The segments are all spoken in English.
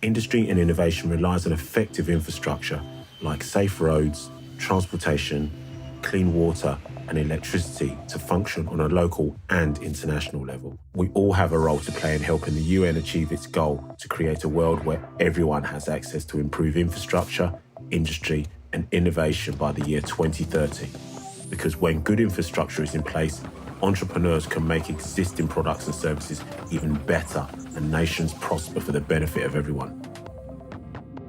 Industry and innovation relies on effective infrastructure like safe roads, transportation, clean water, and electricity to function on a local and international level. We all have a role to play in helping the UN achieve its goal to create a world where everyone has access to improved infrastructure, industry, and innovation by the year 2030. Because when good infrastructure is in place, entrepreneurs can make existing products and services even better and nations prosper for the benefit of everyone.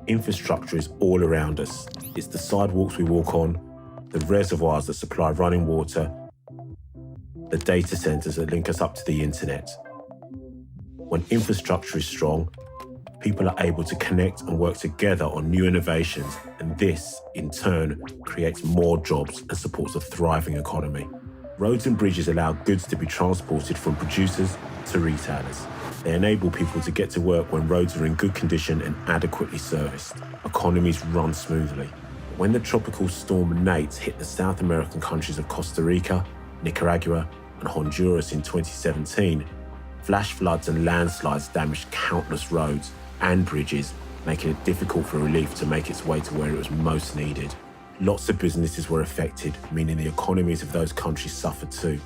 Infrastructure is all around us. It's the sidewalks we walk on, the reservoirs that supply running water, the data centers that link us up to the internet. When infrastructure is strong, people are able to connect and work together on new innovations, and this, in turn, creates more jobs and supports a thriving economy. Roads and bridges allow goods to be transported from producers to retailers. They enable people to get to work when roads are in good condition and adequately serviced. Economies run smoothly. When the tropical storm Nate hit the South American countries of Costa Rica, Nicaragua, and Honduras in 2017, flash floods and landslides damaged countless roads and bridges, making it difficult for relief to make its way to where it was most needed. Lots of businesses were affected, meaning the economies of those countries suffered too.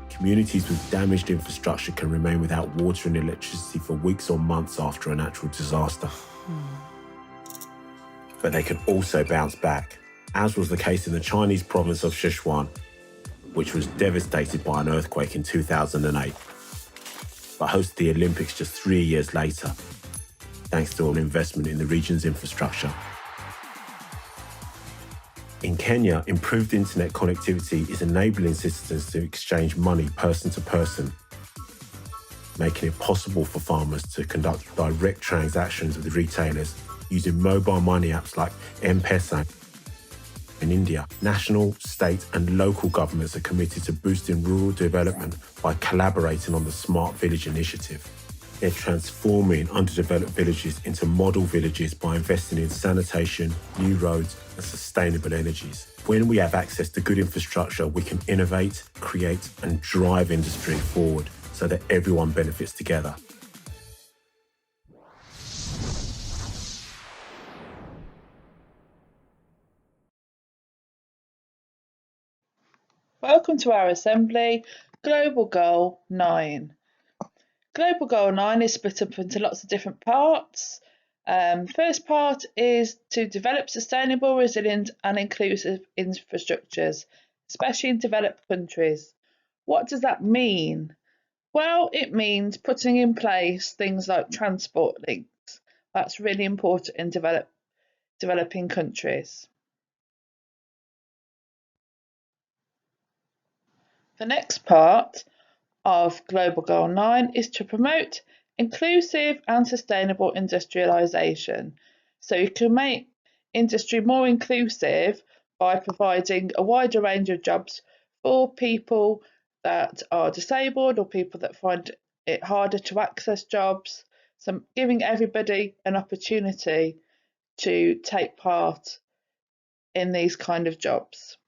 Communities with damaged infrastructure can remain without water and electricity for weeks or months after a natural disaster. But they can also bounce back, as was the case in the Chinese province of Sichuan, which was devastated by an earthquake in 2008, but hosted the Olympics just 3 years later, thanks to an investment in the region's infrastructure. In Kenya, improved internet connectivity is enabling citizens to exchange money person to person, making it possible for farmers to conduct direct transactions with retailers using mobile money apps like M-Pesa. In India, national, state, and local governments are committed to boosting rural development by collaborating on the Smart Village initiative. They're transforming underdeveloped villages into model villages by investing in sanitation, new roads, and sustainable energies. When we have access to good infrastructure, we can innovate, create, and drive industry forward so that everyone benefits together. Welcome to our assembly, Global Goal 9. Global Goal 9 is split up into lots of different parts. First part is to develop sustainable, resilient and inclusive infrastructures, especially in developed countries. What does that mean? Well, it means putting in place things like transport links. That's really important in developing countries. The next part of Global Goal 9 is to promote inclusive and sustainable industrialisation. So you can make industry more inclusive by providing a wider range of jobs for people that are disabled or people that find it harder to access jobs. So giving everybody an opportunity to take part in these kind of jobs.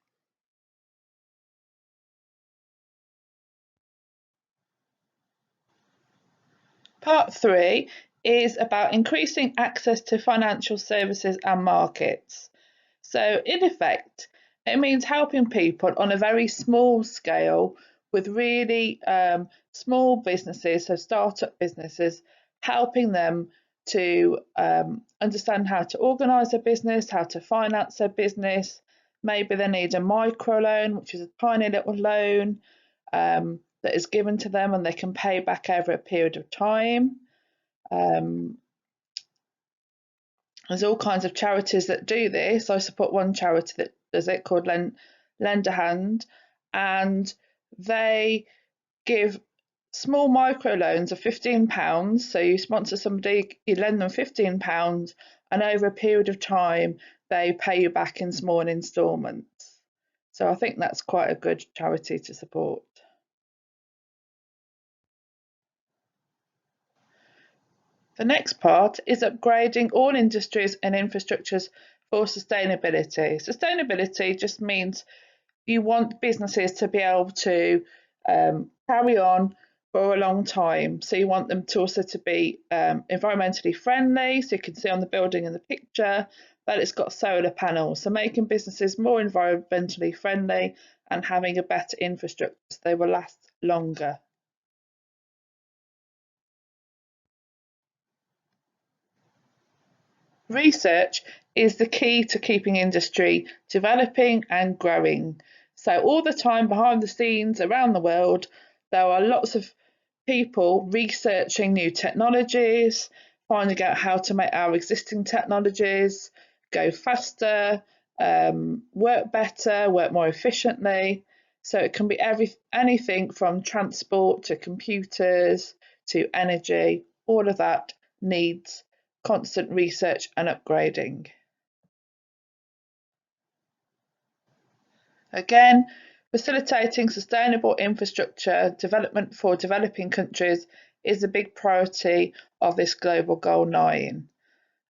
Part 3 is about increasing access to financial services and markets. So in effect, it means helping people on a very small scale with really small businesses, so startup businesses, helping them to understand how to organise their business, how to finance their business. Maybe they need a microloan, which is a tiny little loan that is given to them and they can pay back over a period of time. There's all kinds of charities that do this. I support one charity that does it called Lend a Hand, and they give small microloans of £15. So you sponsor somebody, you lend them £15, and over a period of time they pay you back in small instalments. So I think that's quite a good charity to support. The next part is upgrading all industries and infrastructures for sustainability. Sustainability just means you want businesses to be able to carry on for a long time. So you want them to also to be environmentally friendly. So you can see on the building in the picture that it's got solar panels. So making businesses more environmentally friendly and having a better infrastructure so they will last longer. Research is the key to keeping industry developing and growing. So all the time behind the scenes around the world, there are lots of people researching new technologies, finding out how to make our existing technologies go faster, work better, work more efficiently. So it can be anything from transport to computers to energy. All of that needs constant research and upgrading. Again, facilitating sustainable infrastructure development for developing countries is a big priority of this Global Goal 9.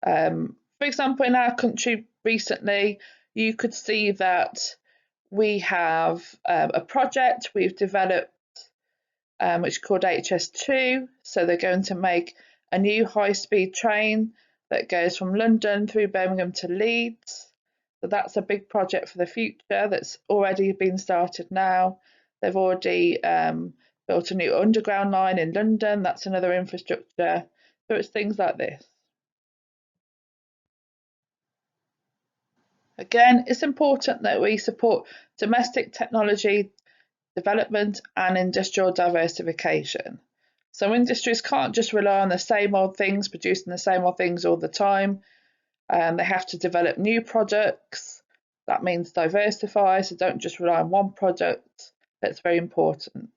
For example, in our country recently, you could see that we have a project we've developed which is called HS2. So they're going to make a new high-speed train that goes from London through Birmingham to Leeds. So that's a big project for the future that's already been started now. They've already built a new underground line in London. That's another infrastructure. So it's things like this. Again, it's important that we support domestic technology development and industrial diversification. So industries can't just rely on the same old things, producing the same old things all the time. They have to develop new products. That means diversify, so don't just rely on one product. That's very important.